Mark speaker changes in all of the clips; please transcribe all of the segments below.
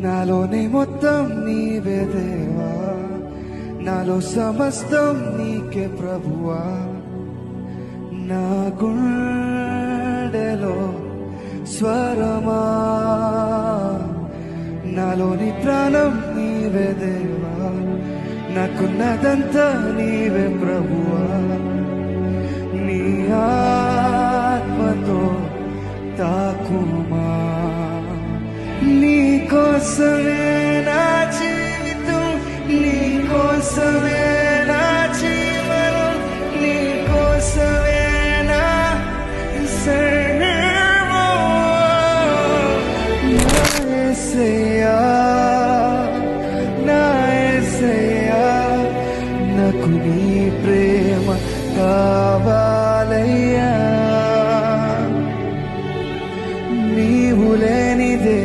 Speaker 1: నాలోనే మొత్తం నీవే దేవా, నాలో సమస్తం నీకే ప్రభువా. నా గుండెలో స్వరమా, నాలోని ప్రాణం నీవే దేవా, నాకున్నదంతా నీవే ప్రభువా. నీ ఆత్మతో తాకుమా, నీ కోసమే నా జీవితం, నీ కోసమే నా జీవనం, నీ కోసమే నా సర్వం. నా యేసయ్యా, నా యేసయ్యా, నాకు నీ ప్రేమ కావాలయ్యా. నీవు లేనిదే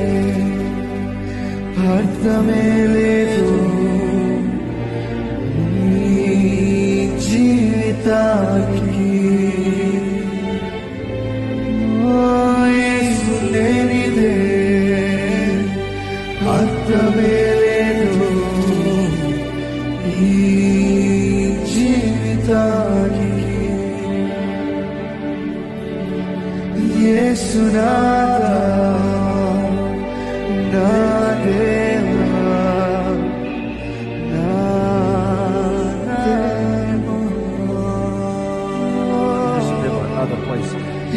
Speaker 1: అర్థమే లేదు నీ జీవితానికి. యేసు లేనిదే అర్థమే లేదు నీ జీవితానికి. యేసునాథా, నా దేవా, నా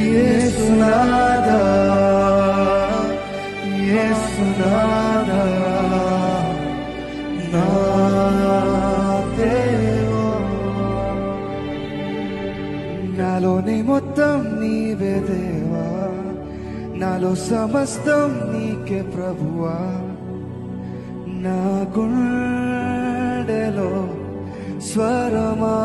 Speaker 1: యేసునాథా, యేసునాథా, నా దేవా. నాలోనే మొత్తం నీవే దేవా, నాలో సమస్తం నీకే ప్రభువా. నా గుండెలో స్వరమా,